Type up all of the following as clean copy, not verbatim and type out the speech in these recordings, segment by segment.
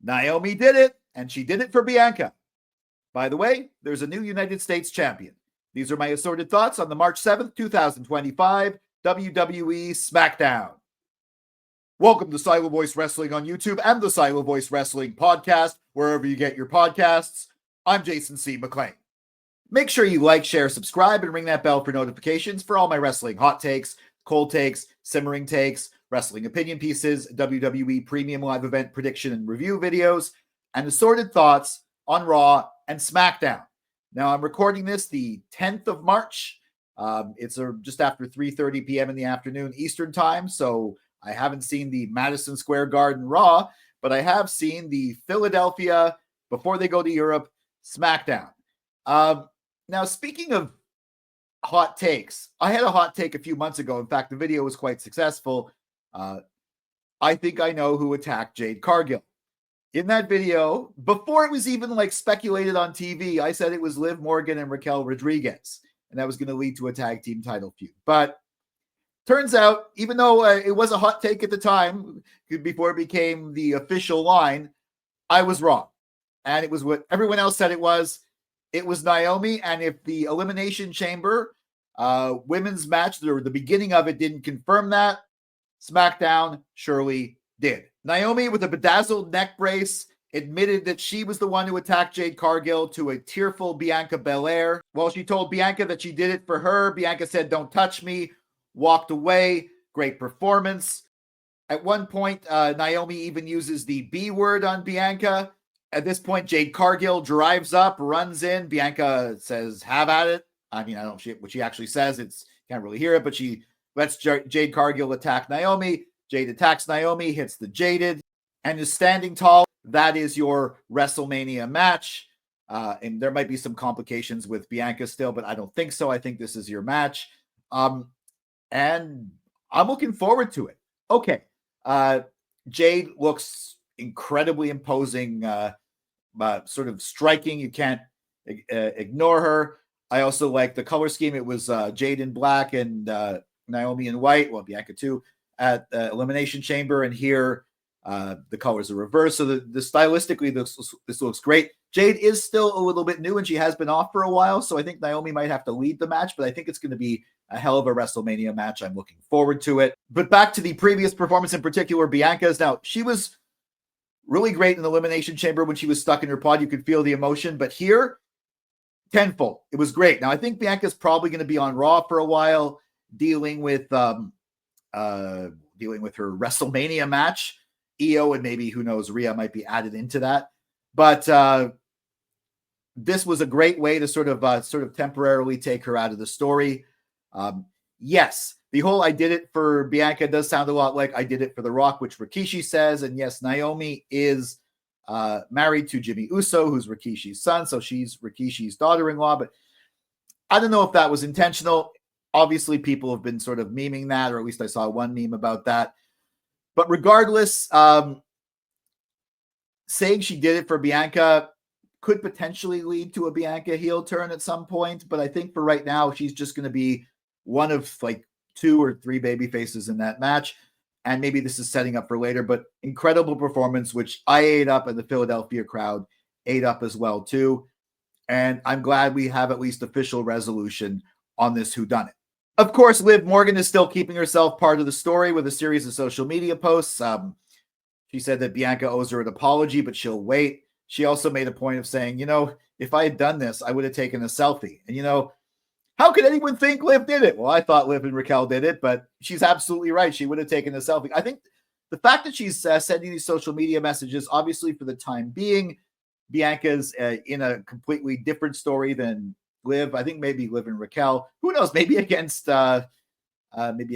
Naomi did it, and she did it for Bianca. By the way, there's a new United States champion. These are my assorted thoughts on the March 7th, 2025 WWE Smackdown. Welcome to Silo Voice Wrestling on YouTube and the Silo Voice Wrestling podcast, wherever you get your podcasts. I'm Jason C. McLean. Make sure you like, share, subscribe, and ring that bell for notifications for all my wrestling hot takes, cold takes, simmering takes, wrestling opinion pieces, WWE Premium Live Event prediction and review videos, and assorted thoughts on Raw and SmackDown. Now, I'm recording this the 10th of March. It's just after 3:30 p.m. in the afternoon Eastern time, so I haven't seen the Madison Square Garden Raw, but I have seen the Philadelphia, before they go to Europe, SmackDown. Now, speaking of hot takes, I had a hot take a few months ago. In fact, the video was quite successful. I think I know who attacked Jade Cargill. In that video, before it was even speculated on TV, I said it was Liv Morgan and Raquel Rodriguez, and that was going to lead to a tag team title feud. But turns out, even though it was a hot take at the time, before it became the official line, I was wrong. And it was what everyone else said it was. It was Naomi, and if the Elimination Chamber women's match, or the beginning of it, didn't confirm that, SmackDown surely did. Naomi, with a bedazzled neck brace, admitted that she was the one who attacked Jade Cargill to a tearful Bianca Belair. While she told Bianca that she did it for her, Bianca said, "Don't touch me," walked away. Great performance. At one point, Naomi even uses the B word on Bianca. At this point, Jade Cargill drives up, runs in. Bianca says, "Have at it." I mean, I don't know what she actually says. Can't really hear it, but she lets Jade Cargill attack Naomi. Jade attacks Naomi, hits the Jaded, and is standing tall. That is your WrestleMania match. And there might be some complications with Bianca still, but I don't think so. I think this is your match. And I'm looking forward to it. Okay. Jade looks incredibly imposing, sort of striking. You can't ignore her. I also like the color scheme. It was Jade in black and Naomi in white. Well, Bianca too, at the Elimination Chamber. And here the colors are reversed. So the stylistically, this looks great. Jade is still a little bit new, and she has been off for a while. So I think Naomi might have to lead the match, but I think it's going to be a hell of a WrestleMania match. I'm looking forward to it. But back to the previous performance, in particular, Bianca's. Now, she was really great in the Elimination Chamber when she was stuck in her pod. You could feel the emotion, but here, tenfold. It was great. Now, I think Bianca's probably going to be on Raw for a while, dealing with her WrestleMania match. Io and maybe, who knows, Rhea might be added into that. But this was a great way to sort of temporarily take her out of the story. Yes, the whole "I did it for Bianca" does sound a lot like "I did it for The Rock," which Rikishi says. And yes, Naomi is married to Jimmy Uso, who's Rikishi's son. So she's Rikishi's daughter-in-law. But I don't know if that was intentional. Obviously, people have been sort of memeing that, or at least I saw one meme about that. But regardless, saying she did it for Bianca could potentially lead to a Bianca heel turn at some point. But I think for right now, she's just going to be one of 2 or 3 baby faces in that match. And maybe this is setting up for later, but incredible performance, which I ate up, and the Philadelphia crowd ate up as well too. And I'm glad we have at least official resolution on this whodunit. Of course, Liv Morgan is still keeping herself part of the story with a series of social media posts. She said that Bianca owes her an apology, but she'll wait. She also made a point of saying, if I had done this, I would have taken a selfie. And, how could anyone think Liv did it? Well, I thought Liv and Raquel did it, but she's absolutely right. She would have taken a selfie. I think the fact that she's sending these social media messages, obviously for the time being, Bianca's in a completely different story than Liv. I think maybe Liv and Raquel. Who knows? Maybe against Damage. Maybe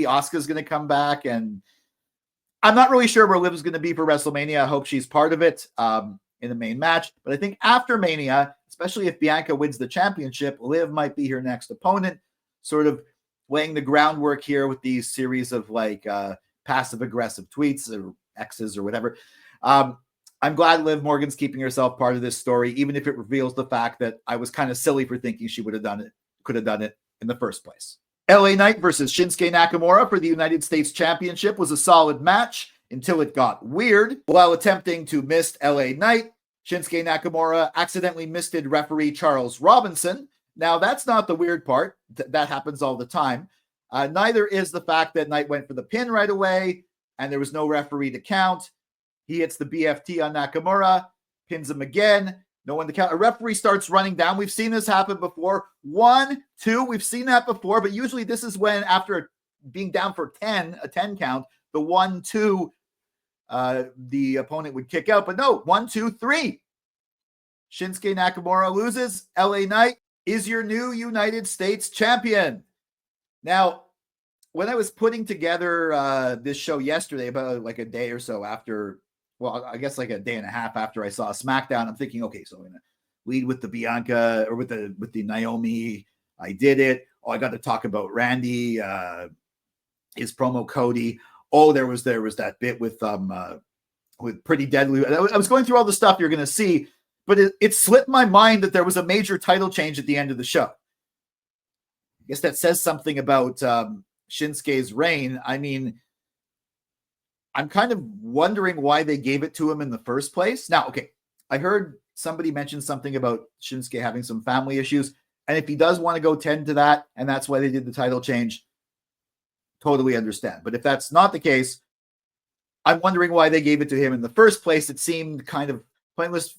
Asuka's going to come back, and I'm not really sure where Liv is going to be for WrestleMania. I hope she's part of it in the main match. But I think after Mania, especially if Bianca wins the championship, Liv might be her next opponent, sort of laying the groundwork here with these series of passive-aggressive tweets or X's or whatever. I'm glad Liv Morgan's keeping herself part of this story, even if it reveals the fact that I was kind of silly for thinking she could have done it in the first place. LA Knight versus Shinsuke Nakamura for the United States Championship was a solid match. until it got weird. While attempting to mist LA Knight, Shinsuke Nakamura accidentally misted referee Charles Robinson. Now, that's not the weird part. That happens all the time. Neither is the fact that Knight went for the pin right away and there was no referee to count. He hits the BFT on Nakamura, pins him again. No one to count. A referee starts running down. We've seen this happen before. 1, 2, we've seen that before, but usually this is when, after being down for 10, a 10 count, the 1, 2, the opponent would kick out. But no, 1, 2, 3. Shinsuke Nakamura loses. LA Knight is your new United States champion. Now, when I was putting together this show yesterday, about like a day or so after, well, I guess like a day and a half after I saw SmackDown, I'm thinking, okay, so I'm going to lead with the Bianca or with the Naomi. I did it. Oh, I got to talk about Randy, his promo Cody. Oh, there was that bit with Pretty Deadly. I was going through all the stuff you're going to see, but it slipped my mind that there was a major title change at the end of the show. I guess that says something about Shinsuke's reign. I mean, I'm kind of wondering why they gave it to him in the first place. Now, okay, I heard somebody mention something about Shinsuke having some family issues, and if he does want to go tend to that, and that's why they did the title change, totally understand. But if that's not the case, I'm wondering why they gave it to him in the first place. It seemed kind of pointless,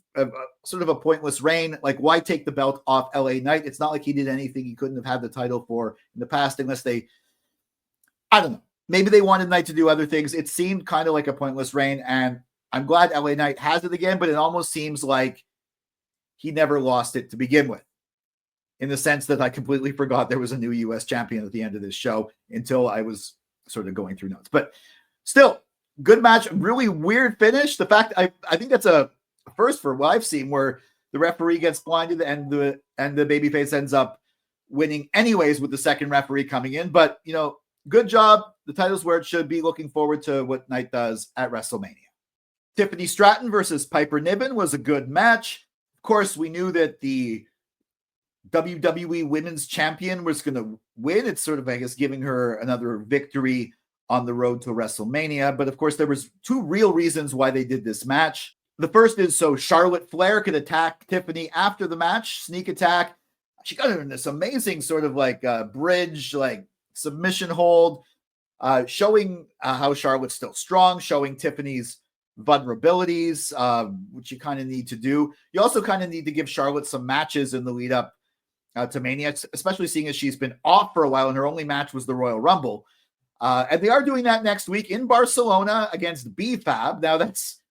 sort of a pointless reign. Like, why take the belt off LA Knight? It's not like he did anything he couldn't have had the title for in the past, unless they, I don't know. Maybe they wanted Knight to do other things. It seemed kind of like a pointless reign, and I'm glad LA Knight has it again, but it almost seems like he never lost it to begin with, in the sense that I completely forgot there was a new U.S. champion at the end of this show until I was sort of going through notes. But still, good match, really weird finish. The fact, I think that's a first for what I've seen, where the referee gets blinded and the babyface ends up winning anyways with the second referee coming in. But, you know, good job. The title's where it should be. Looking forward to what Knight does at WrestleMania. Tiffany Stratton versus Piper Niven was a good match. Of course, we knew that the WWE Women's Champion was going to win. It's sort of, I guess, giving her another victory on the road to WrestleMania. But of course, there was two real reasons why they did this match. The first is so Charlotte Flair could attack Tiffany after the match, sneak attack. She got her in this amazing sort of like bridge, like submission hold, showing how Charlotte's still strong, showing Tiffany's vulnerabilities, which you kind of need to do. You also kind of need to give Charlotte some matches in the lead up to Mania, especially seeing as she's been off for a while and her only match was the Royal Rumble. And they are doing that next week in Barcelona against B-Fab. Now, that's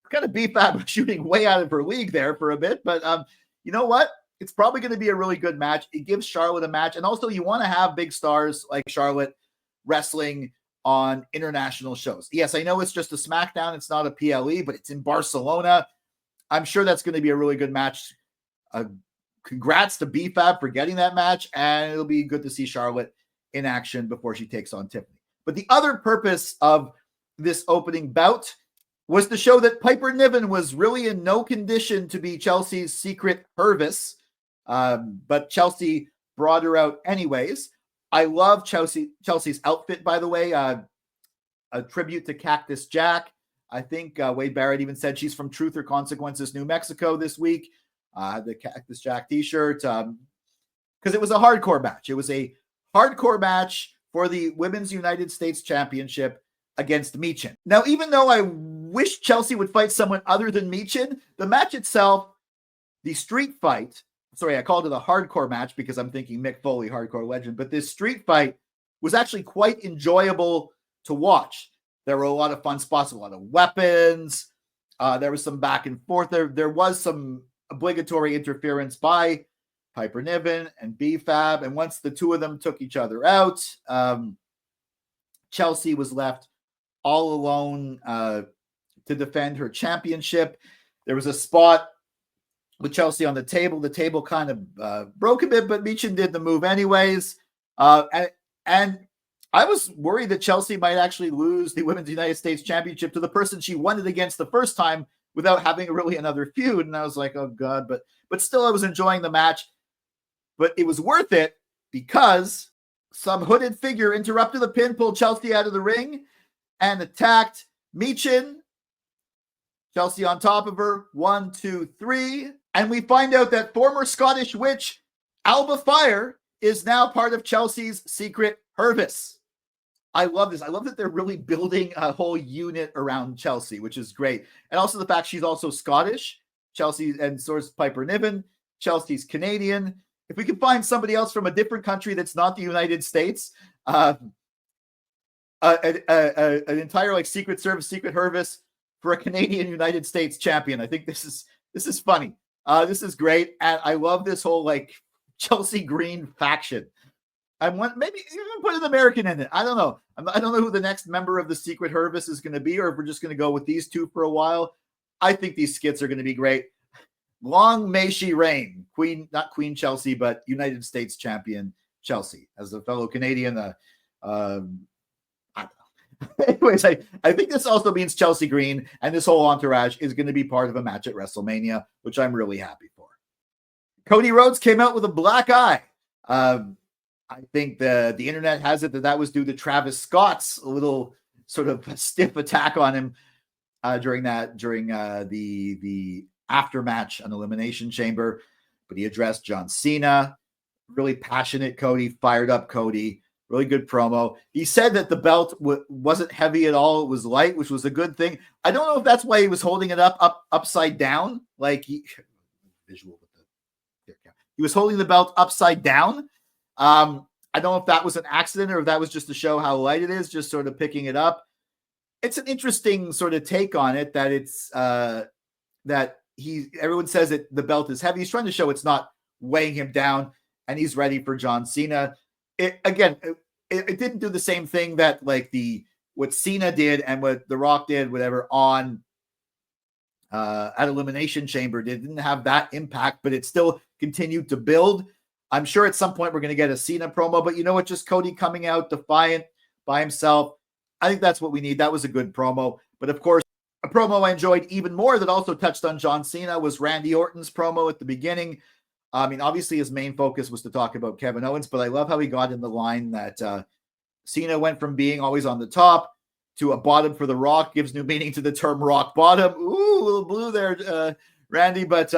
kind of B-Fab shooting way out of her league there for a bit, but you know what? It's probably going to be a really good match. It gives Charlotte a match, and also you want to have big stars like Charlotte wrestling on international shows. Yes, I know it's just a SmackDown. It's not a PLE, but it's in Barcelona. I'm sure that's going to be a really good match. Congrats to B-Fab for getting that match, and it'll be good to see Charlotte in action before she takes on Tiffany. But the other purpose of this opening bout was to show that Piper Niven was really in no condition to be Chelsea's secret Purvis, but Chelsea brought her out anyways. I love Chelsea's outfit, by the way, a tribute to Cactus Jack. I think Wade Barrett even said she's from Truth or Consequences, New Mexico this week. The Cactus Jack t-shirt, because it was a hardcore match. It was a hardcore match for the Women's United States Championship against Michin. Now, even though I wish Chelsea would fight someone other than Michin, the match itself, the street fight, sorry, I called it a hardcore match because I'm thinking Mick Foley, hardcore legend, but this street fight was actually quite enjoyable to watch. There were a lot of fun spots, a lot of weapons. There was some back and forth. There was some obligatory interference by Piper Niven and B-Fab. And once the two of them took each other out, Chelsea was left all alone to defend her championship. There was a spot with Chelsea on the table. The table kind of broke a bit, but Michin did the move anyways. And I was worried that Chelsea might actually lose the Women's United States Championship to the person she won it against the first time without having really another feud. And I was like, oh God, but still I was enjoying the match. But it was worth it because some hooded figure interrupted the pin, pulled Chelsea out of the ring, and attacked Michin, Chelsea on top of her. 1, 2, 3. And we find out that former Scottish witch Alba Fire is now part of Chelsea's secret Hervis. I love this. I love that they're really building a whole unit around Chelsea, which is great. And also the fact she's also Scottish. Chelsea, and so is Piper Niven. Chelsea's Canadian. If we can find somebody else from a different country that's not the United States, an entire like Secret Service, Secret Hervis for a Canadian United States champion. I think this is funny. This is great. And I love this whole like Chelsea Green faction. I want maybe even put an American in it. I don't know. I don't know who the next member of the Secret Hervis is going to be, or if we're just going to go with these two for a while. I think these skits are going to be great. Long may she reign, Queen, not Queen Chelsea, but United States champion Chelsea. As a fellow Canadian, I don't know. Anyways, I think this also means Chelsea Green and this whole entourage is going to be part of a match at WrestleMania, which I'm really happy for. Cody Rhodes came out with a black eye. I think the internet has it that was due to Travis Scott's little sort of stiff attack on him during the aftermatch on Elimination Chamber. But he addressed John Cena. Really passionate Cody, fired up Cody. Really good promo. He said that the belt wasn't heavy at all. It was light, which was a good thing. I don't know if that's why he was holding it upside down. Like visual with the he was holding the belt upside down. I don't know if that was an accident or if that was just to show how light it is, just sort of picking it up. It's an interesting sort of take on it that it's that everyone says that the belt is heavy. He's trying to show it's not weighing him down and he's ready for John Cena. It didn't do the same thing that like what Cena did and what The Rock did, whatever, on at Elimination Chamber. It didn't have that impact, but it still continued to build. I'm sure at some point we're going to get a Cena promo, but you know what? Just Cody coming out defiant by himself. I think that's what we need. That was a good promo. But of course, a promo I enjoyed even more that also touched on John Cena was Randy Orton's promo at the beginning. I mean, obviously his main focus was to talk about Kevin Owens, but I love how he got in the line that Cena went from being always on the top to a bottom for The Rock, gives new meaning to the term rock bottom. Ooh, a little blue there, Randy. But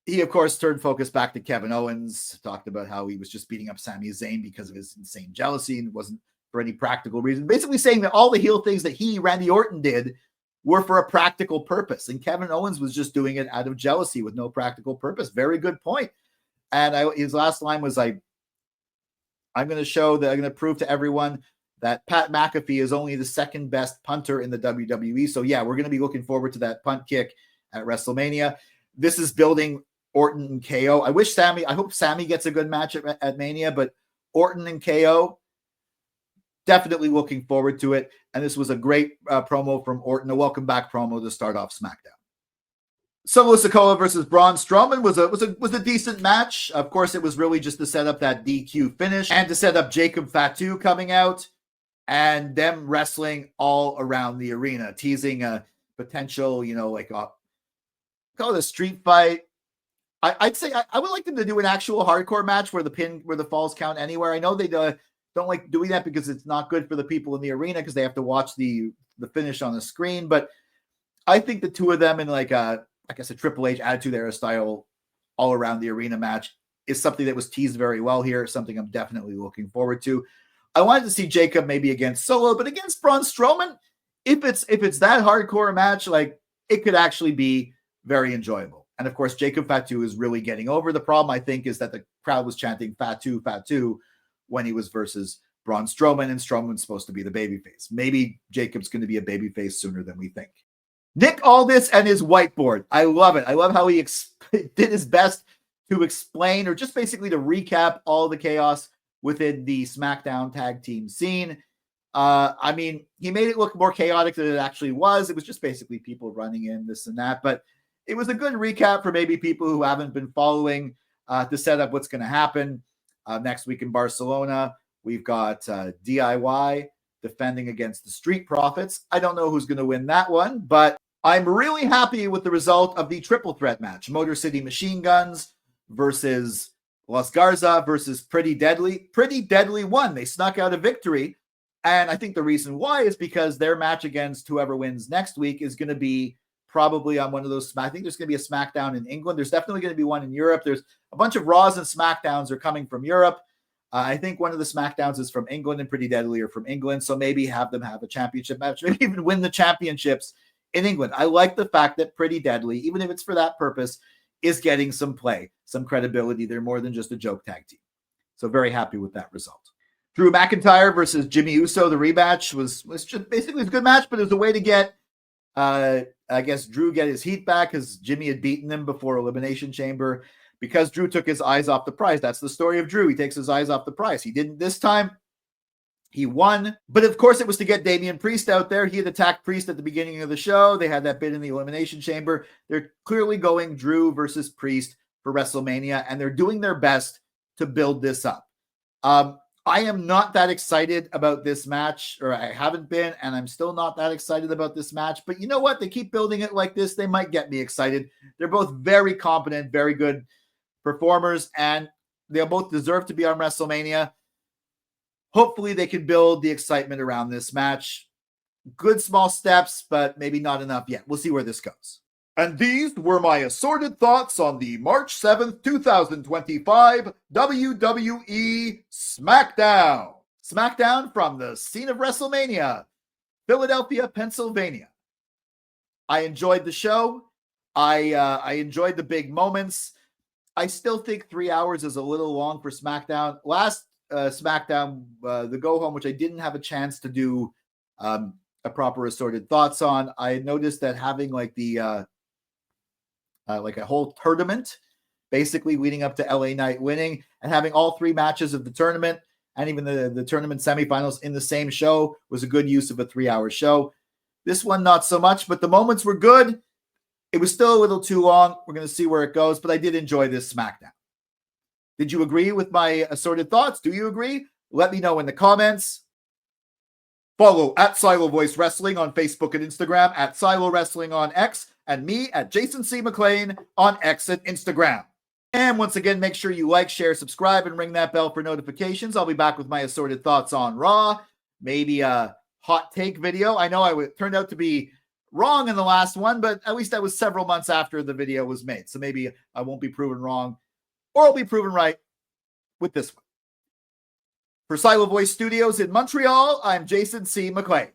he, of course, turned focus back to Kevin Owens, talked about how he was just beating up Sami Zayn because of his insane jealousy and wasn't for any practical reason. Basically saying that all the heel things that Randy Orton, did were for a practical purpose. And Kevin Owens was just doing it out of jealousy with no practical purpose. Very good point. And his last line was I'm going to prove to everyone that Pat McAfee is only the second best punter in the WWE. So yeah, we're going to be looking forward to that punt kick at WrestleMania. This is building Orton and KO. I hope Sami gets a good match at Mania, but Orton and KO, definitely looking forward to it. And this was a great promo from Orton, a welcome back promo to start off SmackDown. Solo Sikoa versus Braun Strowman was a decent match. Of course, it was really just to set up that DQ finish and to set up Jacob Fatu coming out and them wrestling all around the arena, teasing a potential, call it a street fight. I'd say I would like them to do an actual hardcore match where the falls count anywhere. I know they don't like doing that because it's not good for the people in the arena because they have to watch the finish on the screen. But I think the two of them in I guess a Triple H Attitude Era style all around the arena match is something that was teased very well here. Something I'm definitely looking forward to. I wanted to see Jacob maybe against Solo, but against Braun Strowman, if it's that hardcore match, it could actually be very enjoyable. And of course, Jacob Fatu is really getting over. The problem, I think, is that the crowd was chanting Fatu, Fatu when he was versus Braun Strowman, and Strowman's supposed to be the babyface. Maybe Jacob's going to be a babyface sooner than we think. Nick Aldis and his whiteboard. I love it. I love how he did his best to explain or just basically to recap all the chaos within the SmackDown tag team scene. I mean, he made it look more chaotic than it actually was. It was just basically people running in, this and that. But it was a good recap for maybe people who haven't been following to set up what's going to happen next week in Barcelona. We've got DIY defending against the Street Profits. I don't know who's going to win that one, but I'm really happy with the result of the triple threat match. Motor City Machine Guns versus Los Garza versus Pretty Deadly. Pretty Deadly won. They snuck out a victory And I think the reason why is because their match against whoever wins next week is going to be probably on one of those. I think there's going to be a SmackDown in England. There's definitely going to be one in Europe. There's a bunch of Raws and SmackDowns are coming from Europe. I think one of the SmackDowns is from England and Pretty Deadly are from England. So maybe have them have a championship match, maybe even win the championships in England. I like the fact that Pretty Deadly, even if it's for that purpose, is getting some play, some credibility. They're more than just a joke tag team. So very happy with that result. Drew McIntyre versus Jimmy Uso, the rematch was just basically a good match, but it was a way to get, I guess, Drew get his heat back because Jimmy had beaten him before Elimination Chamber. Because Drew took his eyes off the prize. That's the story of Drew. He takes his eyes off the prize. He didn't this time. He won. But of course, it was to get Damian Priest out there. He had attacked Priest at the beginning of the show. They had that bit in the Elimination Chamber. They're clearly going Drew versus Priest for WrestleMania, and they're doing their best to build this up. I am not that excited about this match, or I haven't been, and I'm still not that excited about this match. But you know what? They keep building it like this. They might get me excited. They're both very competent, very good performers, and they'll both deserve to be on WrestleMania. Hopefully they can build the excitement around this match. Good small steps, but maybe not enough yet. We'll see where this goes. And these were my assorted thoughts on the March 7th, 2025 WWE Smackdown. Smackdown from the scene of WrestleMania, Philadelphia, Pennsylvania. I enjoyed the show. I enjoyed the big moments. I still think 3 hours is a little long for SmackDown. Last SmackDown, the go home, which I didn't have a chance to do a proper assorted thoughts on, I noticed that having like the like a whole tournament, basically leading up to LA Knight winning and having all three matches of the tournament and even the tournament semifinals in the same show was a good use of a 3-hour show. This one, not so much, but the moments were good. It was still a little too long. We're going to see where it goes, but I did enjoy this SmackDown. Did you agree with my assorted thoughts? Do you agree? Let me know in the comments. Follow at Silo Voice Wrestling on Facebook and Instagram, at Silo Wrestling on X, and me at Jason C. McLean on X and Instagram. And once again, make sure you like, share, subscribe, and ring that bell for notifications. I'll be back with my assorted thoughts on Raw, maybe a hot take video. I know turned out to be wrong in the last one, but at least that was several months after the video was made. So maybe I won't be proven wrong, or I'll be proven right with this one. For Silo Voice Studios in Montreal, I'm Jason C. McLean.